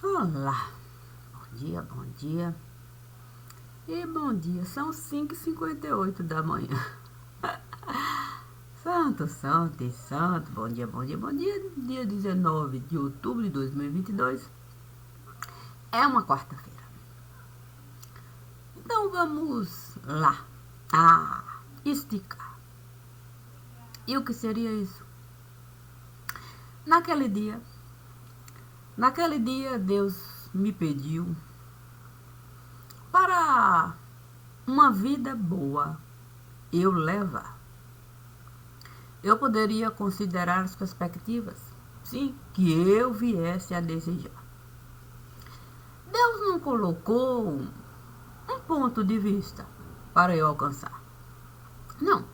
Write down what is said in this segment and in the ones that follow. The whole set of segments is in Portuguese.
Olá, bom dia e bom dia. São 5h58 da manhã. Santo, santo e santo, bom dia, bom dia, bom dia. Dia 19 de outubro de 2022 é uma quarta-feira. Então vamos lá. Esticar. E o que seria isso? Naquele dia Deus me pediu para uma vida boa eu levar. Eu poderia considerar as perspectivas, sim, que eu viesse a desejar. Deus não colocou um ponto de vista para eu alcançar. Não.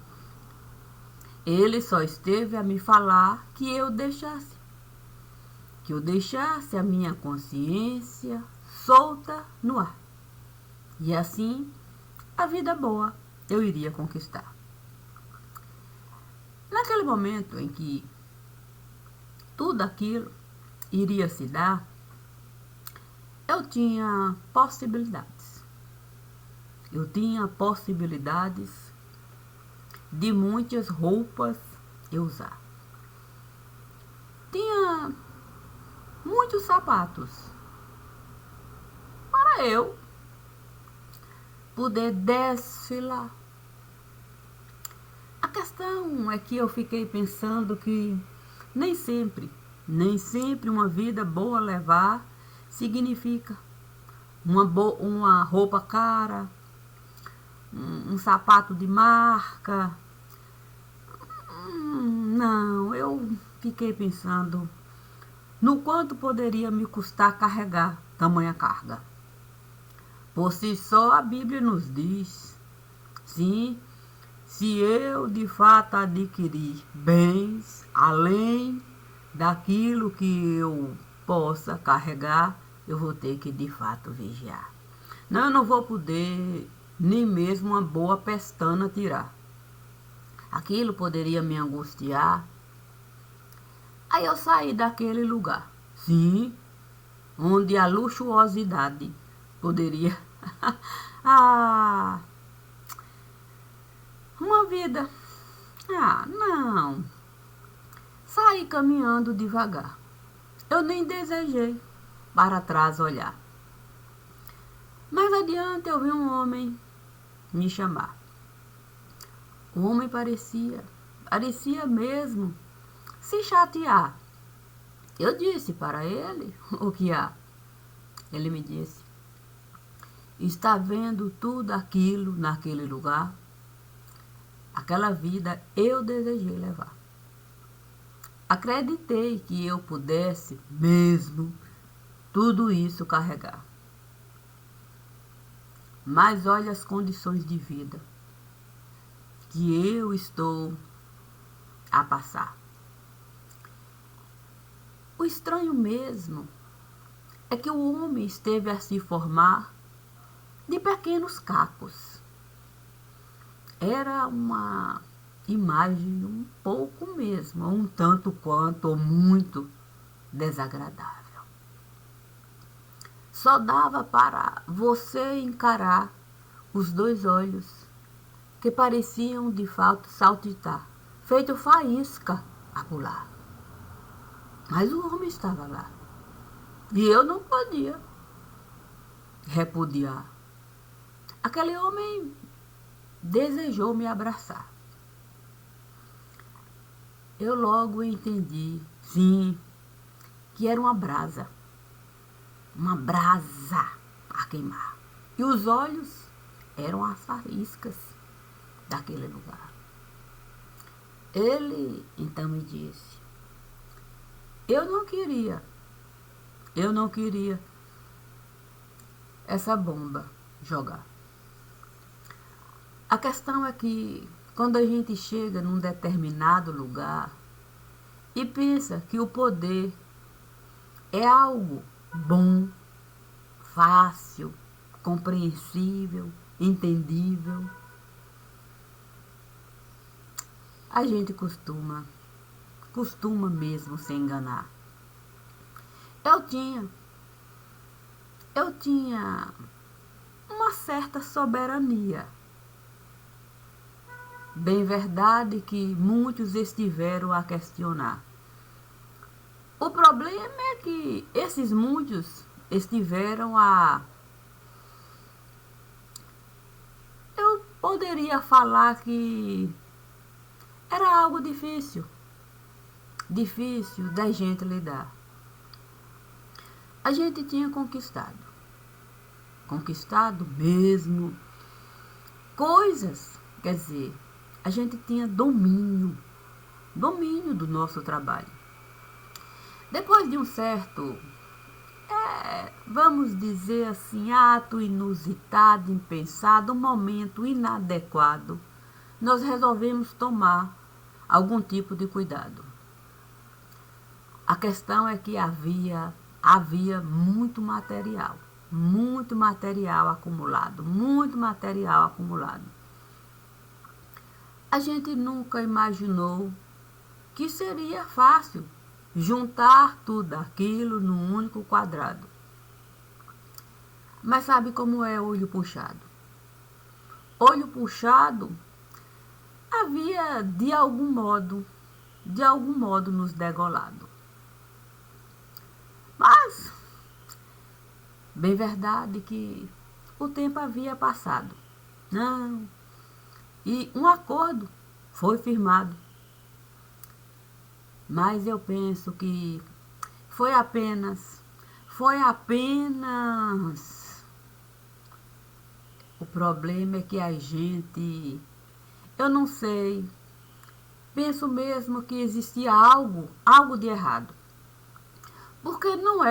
Ele só esteve a me falar que eu deixasse a minha consciência solta no ar. E assim, a vida boa eu iria conquistar. Naquele momento em que tudo aquilo iria se dar, eu tinha possibilidades. Eu tinha possibilidades de muitas roupas eu usar. Tinha muitos sapatos para eu poder desfilar. A questão é que eu fiquei pensando que nem sempre uma vida boa levar significa uma roupa cara, um sapato de marca. Não, eu fiquei pensando no quanto poderia me custar carregar tamanha carga. Por si só, a Bíblia nos diz, sim, se eu de fato adquirir bens além daquilo que eu possa carregar, eu vou ter que de fato vigiar. Não, eu não vou poder nem mesmo uma boa pestana tirar. Aquilo poderia me angustiar. Aí eu saí daquele lugar, sim, onde a luxuosidade poderia uma vida. Não. Saí caminhando devagar. Eu nem desejei para trás olhar. Mais adiante eu vi um homem me chamar. O homem parecia mesmo se chatear. Eu disse para ele o que há. Ele me disse: está vendo tudo aquilo naquele lugar? Aquela vida eu desejei levar. Acreditei que eu pudesse mesmo tudo isso carregar. Mas olha as condições de vida que eu estou a passar. O estranho mesmo é que o homem esteve a se formar de pequenos cacos. Era uma imagem um pouco mesmo, um tanto quanto ou muito desagradável. Só dava para você encarar os dois olhos, que pareciam de fato saltitar, feito faísca a pular. Mas o homem estava lá. E eu não podia repudiar. Aquele homem desejou me abraçar. Eu logo entendi, sim, que era uma brasa a queimar. E os olhos eram as faíscas daquele lugar. Ele então me disse: eu não queria essa bomba jogar. A questão é que quando a gente chega num determinado lugar e pensa que o poder é algo bom, fácil, compreensível, entendível, a gente costuma mesmo se enganar. Eu tinha eu tinha uma certa soberania. Bem verdade que muitos estiveram a questionar. O problema é que esses muitos estiveram a... Eu poderia falar que era algo difícil da gente lidar. A gente tinha conquistado mesmo coisas, quer dizer, a gente tinha domínio do nosso trabalho. Depois de um certo, vamos dizer assim, ato inusitado, impensado, um momento inadequado, nós resolvemos tomar algum tipo de cuidado. A questão é que havia muito material acumulado. A gente nunca imaginou que seria fácil juntar tudo aquilo num único quadrado. Mas sabe como é olho puxado? Olho puxado havia de algum modo nos degolado. Mas, bem verdade que o tempo havia passado. Não. E um acordo foi firmado. Mas eu penso que foi apenas. O problema é que a gente, eu não sei, penso mesmo que existia algo de errado. Porque não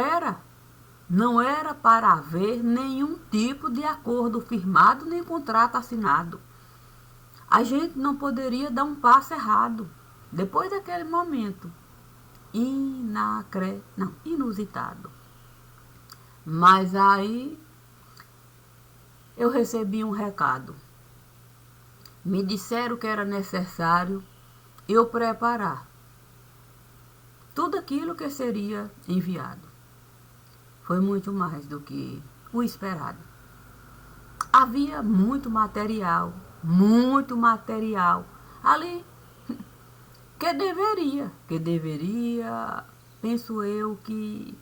era para haver nenhum tipo de acordo firmado nem contrato assinado. A gente não poderia dar um passo errado depois daquele momento inusitado. Mas aí eu recebi um recado. Me disseram que era necessário eu preparar tudo aquilo que seria enviado. Foi muito mais do que o esperado. Havia muito material ali que deveria, penso eu que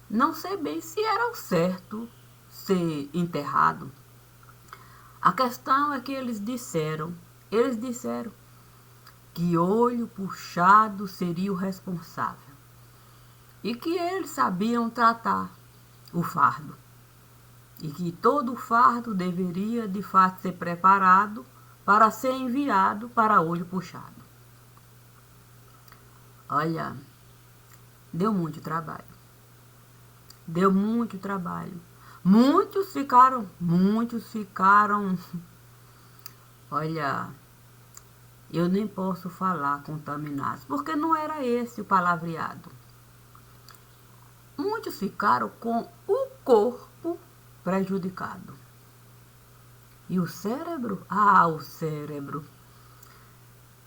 não sei bem se era o certo ser enterrado. A questão é que eles disseram que olho puxado seria o responsável e que eles sabiam tratar o fardo e que todo o fardo deveria de fato ser preparado para ser enviado para olho puxado. Olha, deu muito trabalho. Muitos ficaram, olha, eu nem posso falar contaminados, porque não era esse o palavreado. Muitos ficaram com o corpo prejudicado. E o cérebro? O cérebro.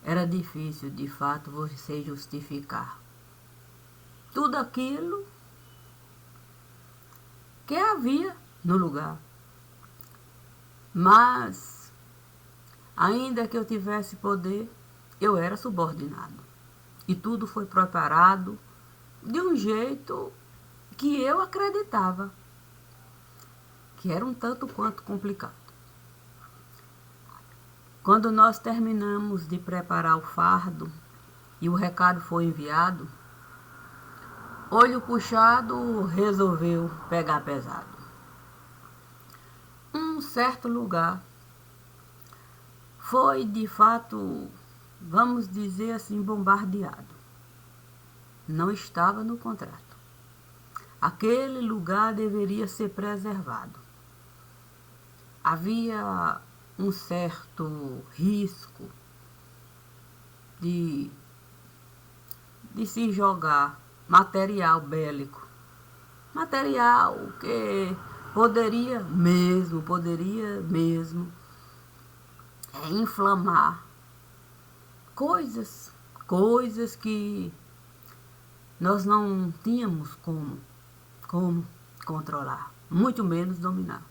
Era difícil, de fato, você justificar tudo aquilo que havia no lugar. Mas, ainda que eu tivesse poder, eu era subordinado. E tudo foi preparado de um jeito que eu acreditava que era um tanto quanto complicado. Quando nós terminamos de preparar o fardo e o recado foi enviado, olho puxado resolveu pegar pesado. Um certo lugar foi de fato, vamos dizer assim, bombardeado. Não estava no contrato. Aquele lugar deveria ser preservado. Havia um certo risco de se jogar material bélico. Material que poderia mesmo inflamar coisas que nós não tínhamos como controlar, muito menos dominar.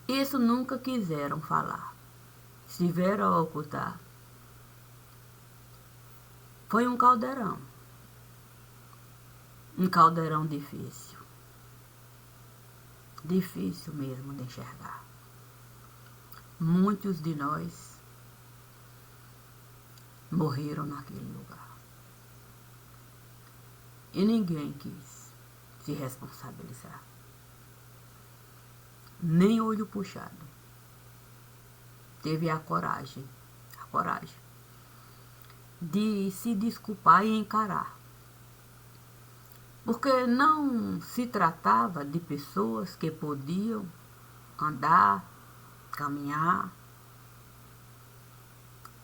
Isso nunca quiseram falar, estiveram a ocultar. Foi um caldeirão difícil, difícil mesmo de enxergar. Muitos de nós morreram naquele lugar. E ninguém quis se responsabilizar. Nem Olho Puxado teve a coragem de se desculpar e encarar. Porque não se tratava de pessoas que podiam andar, caminhar,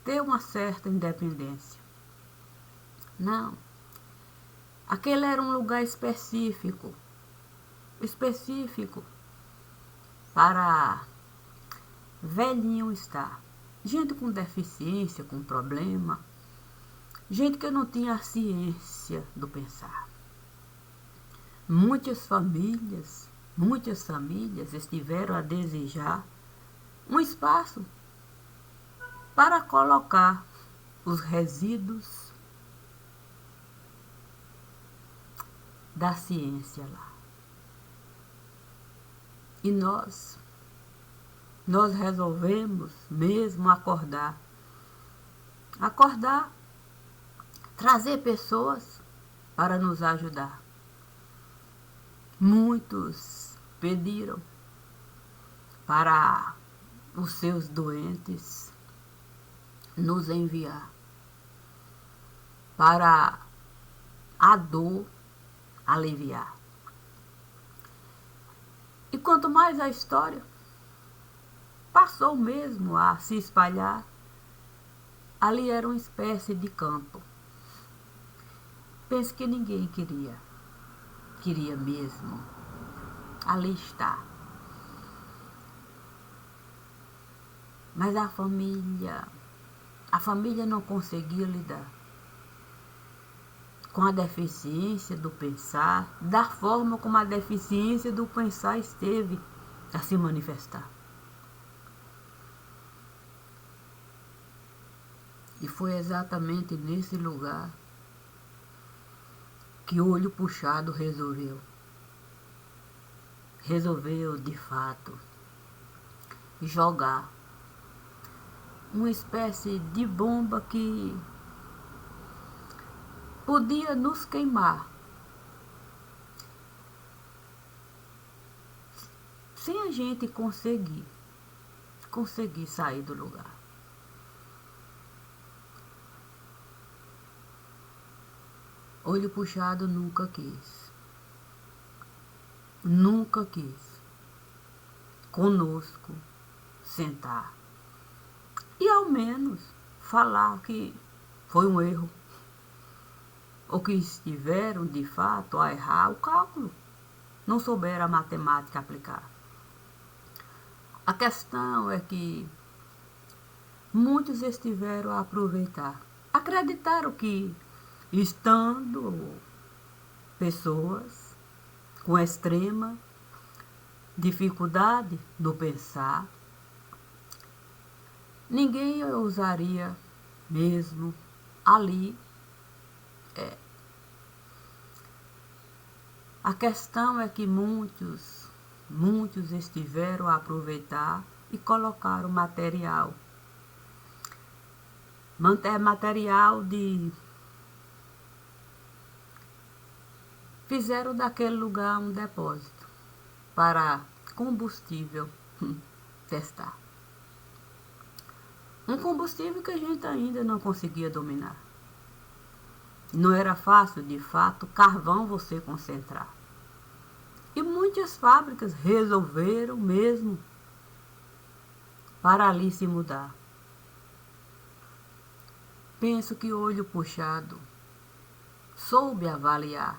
ter uma certa independência. Não. Aquele era um lugar específico para velhinho estar. Gente com deficiência, com problema, gente que não tinha a ciência do pensar. Muitas famílias estiveram a desejar um espaço para colocar os resíduos da ciência lá. E nós resolvemos mesmo acordar, trazer pessoas para nos ajudar. Muitos pediram para os seus doentes nos enviar, para a dor aliviar. E quanto mais a história passou mesmo a se espalhar, ali era uma espécie de campo. Penso que ninguém queria mesmo ali estar. Mas a família não conseguia lidar com a deficiência do pensar, da forma como a deficiência do pensar esteve a se manifestar. E foi exatamente nesse lugar que Olho Puxado resolveu de fato jogar uma espécie de bomba que podia nos queimar sem a gente conseguir sair do lugar. Olho Puxado nunca quis conosco sentar e ao menos falar que foi um erro, ou que estiveram de fato a errar o cálculo, não souberam a matemática aplicar. A questão é que muitos estiveram a aproveitar, acreditaram que estando pessoas com extrema dificuldade no pensar, ninguém ousaria mesmo ali. A questão é que muitos estiveram a aproveitar e colocaram material de... Fizeram daquele lugar um depósito para combustível testar. Um combustível que a gente ainda não conseguia dominar. Não era fácil, de fato, carvão você concentrar. E muitas fábricas resolveram mesmo para ali se mudar. Penso que Olho Puxado soube avaliar,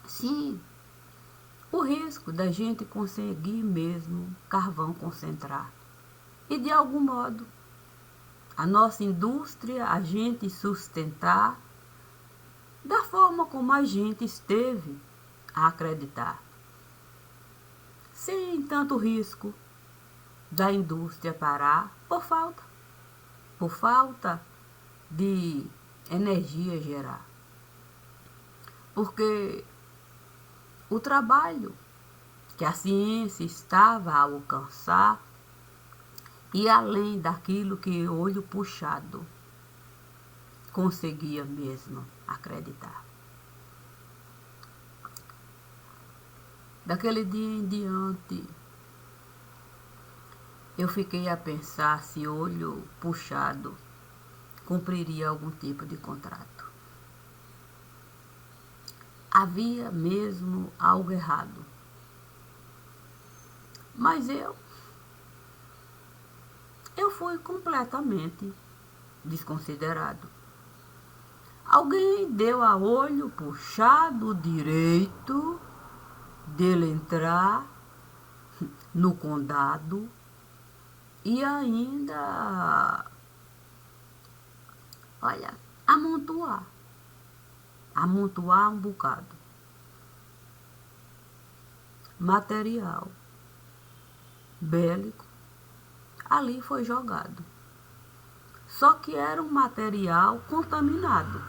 sim, o risco da gente conseguir mesmo carvão concentrar. E de algum modo, a nossa indústria, a gente sustentar da forma como a gente esteve a acreditar. Sem tanto risco da indústria parar por falta de energia gerar. Porque o trabalho que a ciência estava a alcançar e além daquilo que olho puxado conseguia mesmo acreditar. Daquele dia em diante, eu fiquei a pensar se olho puxado cumpriria algum tipo de contrato. Havia mesmo algo errado. Mas eu fui completamente desconsiderado. Alguém deu a olho puxado o direito dele entrar no condado e ainda, olha, amontoar um bocado. Material bélico ali foi jogado. Só que era um material contaminado.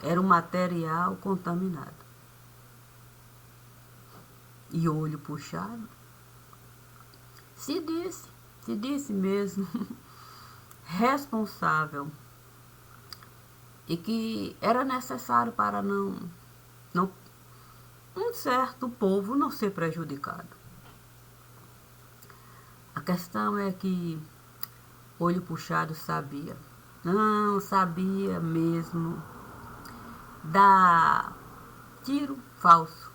Era um material contaminado. E olho puxado. Se disse mesmo, responsável. E que era necessário para um certo povo não ser prejudicado. A questão é que olho puxado sabia. Não sabia mesmo dar tiro falso.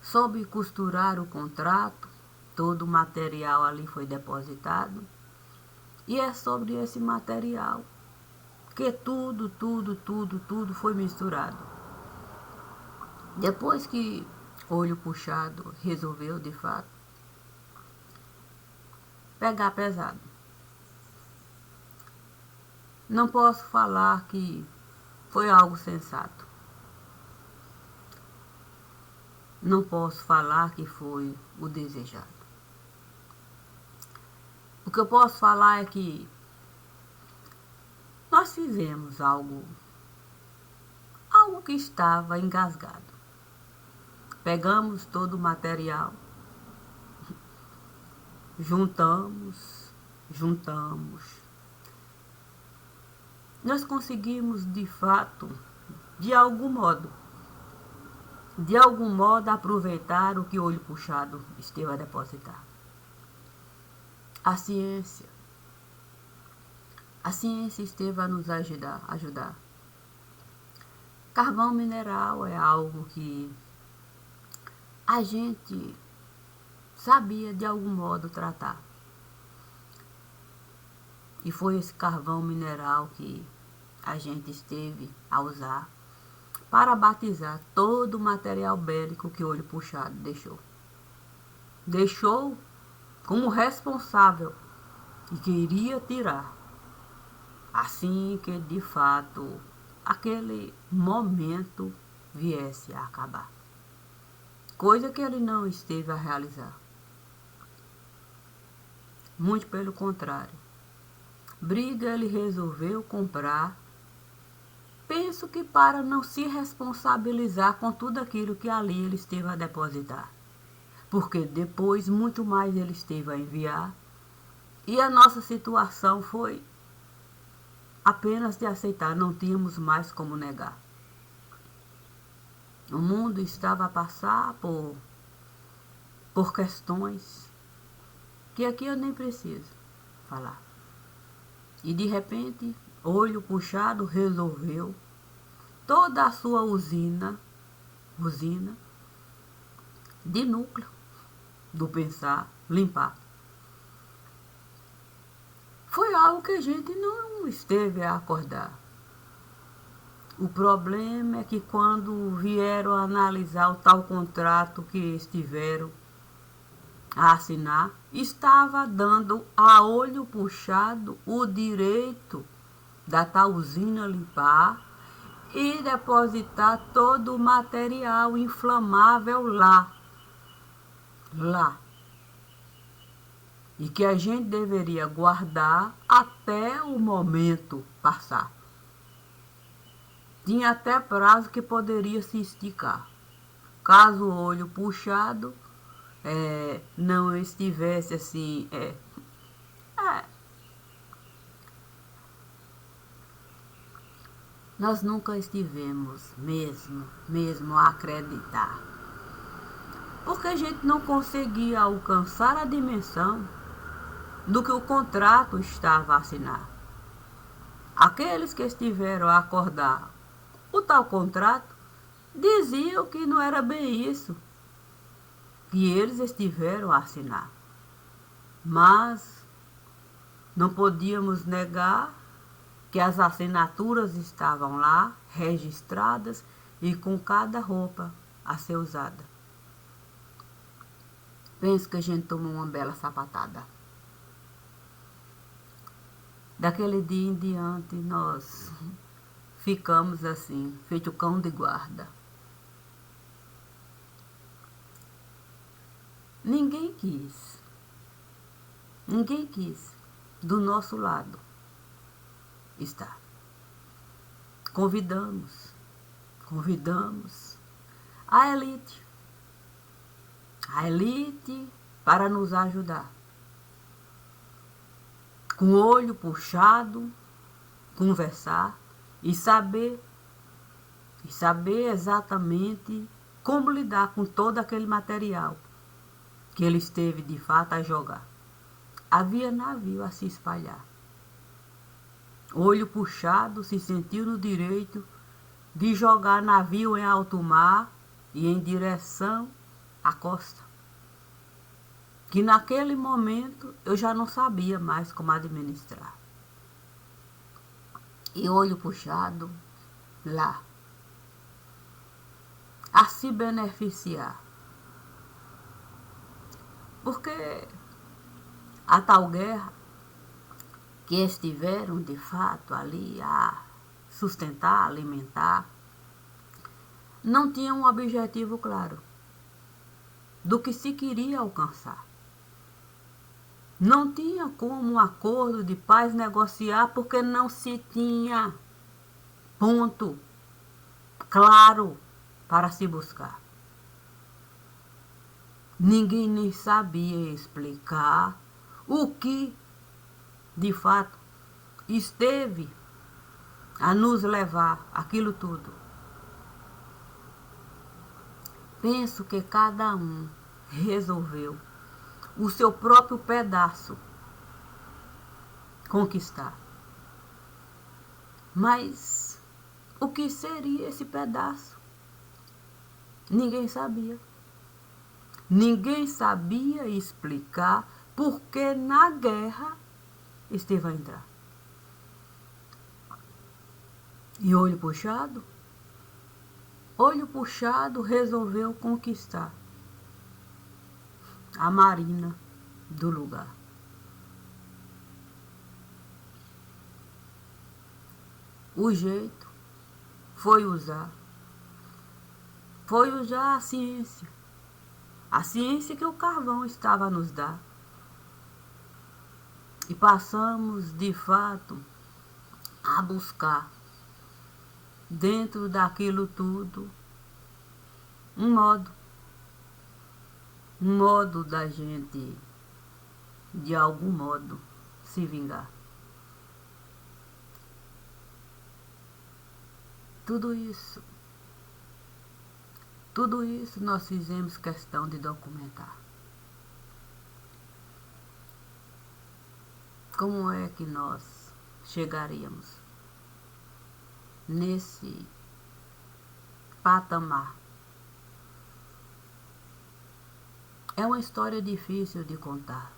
Soube costurar o contrato, todo o material ali foi depositado. E é sobre esse material que tudo foi misturado. Depois que olho puxado resolveu, de fato, pegar pesado. Não posso falar que foi algo sensato. Não posso falar que foi o desejado. O que eu posso falar é que nós fizemos algo que estava engasgado. Pegamos todo o material, juntamos. Nós conseguimos, de fato, de algum modo, aproveitar o que o olho puxado esteve a depositar. A ciência esteve a nos ajudar. Carvão mineral é algo que a gente sabia de algum modo tratar. E foi esse carvão mineral que a gente esteve a usar para batizar todo o material bélico que o olho puxado deixou. Deixou como responsável e queria tirar. Assim que, de fato, aquele momento viesse a acabar. Coisa que ele não esteve a realizar. Muito pelo contrário. Briga ele resolveu comprar. Penso que para não se responsabilizar com tudo aquilo que ali ele esteve a depositar. Porque depois muito mais ele esteve a enviar. E a nossa situação foi apenas de aceitar, não tínhamos mais como negar. O mundo estava a passar por questões que aqui eu nem preciso falar. E de repente, olho puxado resolveu toda a sua usina de núcleo do pensar limpar. Foi algo que a gente não esteve a acordar. O problema é que quando vieram a analisar o tal contrato que estiveram a assinar, estava dando a olho puxado o direito da tal usina limpar e depositar todo o material inflamável lá. E que a gente deveria guardar até o momento passar. Tinha até prazo que poderia se esticar. Caso o olho puxado não estivesse assim. Nós nunca estivemos mesmo a acreditar. Porque a gente não conseguia alcançar a dimensão do que o contrato estava a assinar. Aqueles que estiveram a acordar o tal contrato diziam que não era bem isso que eles estiveram a assinar. Mas não podíamos negar que as assinaturas estavam lá, registradas e com cada roupa a ser usada. Penso que a gente tomou uma bela sapatada. Daquele dia em diante, nós ficamos assim, feito cão de guarda. Ninguém quis do nosso lado estar. Convidamos a elite para nos ajudar. Com o olho puxado, conversar e saber exatamente como lidar com todo aquele material que ele esteve de fato a jogar. Havia navio a se espalhar. Olho puxado se sentiu no direito de jogar navio em alto mar e em direção à costa. Que naquele momento eu já não sabia mais como administrar. E olho puxado lá, a se beneficiar. Porque a tal guerra que estiveram de fato ali a sustentar, alimentar, não tinha um objetivo claro do que se queria alcançar. Não tinha como um acordo de paz negociar porque não se tinha ponto claro para se buscar. Ninguém nem sabia explicar o que, de fato, esteve a nos levar aquilo tudo. Penso que cada um resolveu o seu próprio pedaço conquistar. Mas o que seria esse pedaço? Ninguém sabia. Ninguém sabia explicar por que na guerra esteve a entrar. E olho puxado resolveu conquistar a marina do lugar. O jeito foi usar a ciência que o carvão estava a nos dar. E passamos, de fato, a buscar, dentro daquilo tudo, um modo da gente, de algum modo, se vingar. Tudo isso nós fizemos questão de documentar. Como é que nós chegaríamos nesse patamar? É uma história difícil de contar.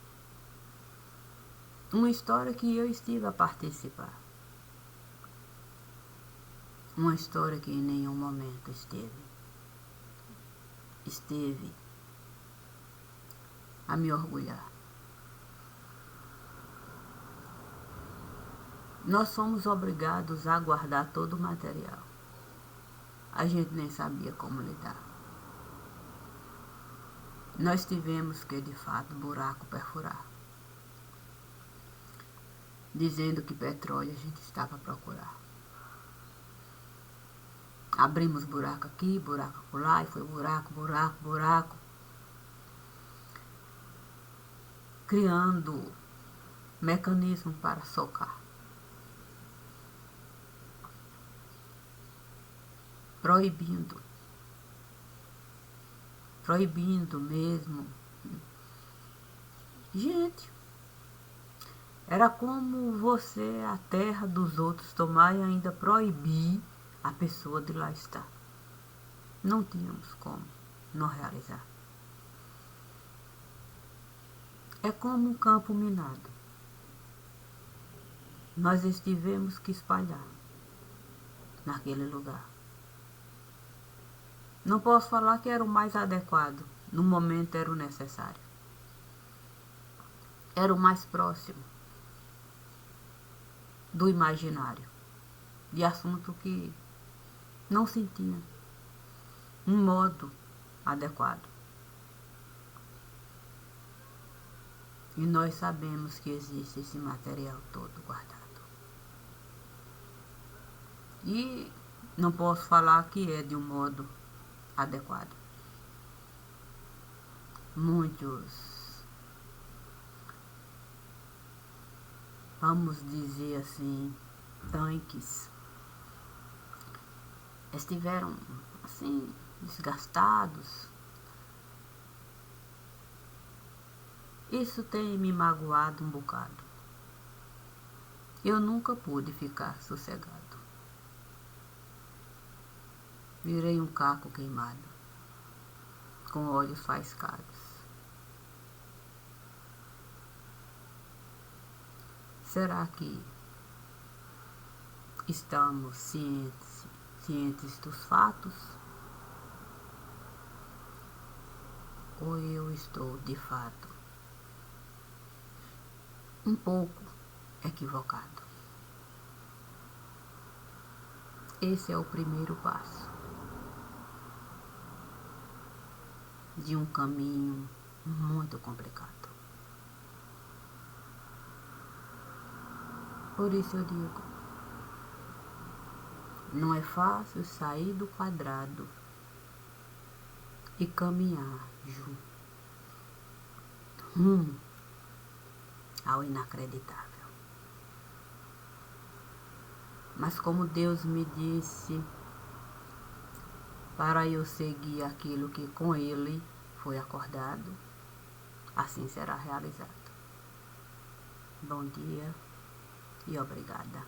Uma história que eu estive a participar. Uma história que em nenhum momento esteve a me orgulhar. Nós somos obrigados a guardar todo o material. a gente nem sabia como lidar. Nós tivemos que, de fato, buraco perfurar, dizendo que petróleo a gente estava a procurar. Abrimos buraco aqui, buraco acolá, e foi buraco, buraco, buraco, criando mecanismo para socar. Proibindo mesmo. Gente, era como você, a terra dos outros, tomar e ainda proibir a pessoa de lá estar. Não tínhamos como não realizar. É como um campo minado. Nós tivemos que espalhar naquele lugar. Não posso falar que era o mais adequado, no momento era o necessário. Era o mais próximo do imaginário, de assunto que não se tinha um modo adequado. E nós sabemos que existe esse material todo guardado. E não posso falar que é de um modo adequado. Muitos, vamos dizer assim, tanques estiveram assim desgastados. Isso tem me magoado um bocado. Eu nunca pude ficar sossegado. Virei um caco queimado, com olhos faiscados. Será que estamos cientes dos fatos? Ou eu estou, de fato, um pouco equivocado? Esse é o primeiro passo de um caminho muito complicado. Por isso eu digo, não é fácil sair do quadrado e caminhar rumo ao inacreditável. Mas como Deus me disse para eu seguir aquilo que com Ele foi acordado, assim será realizado. Bom dia e obrigada.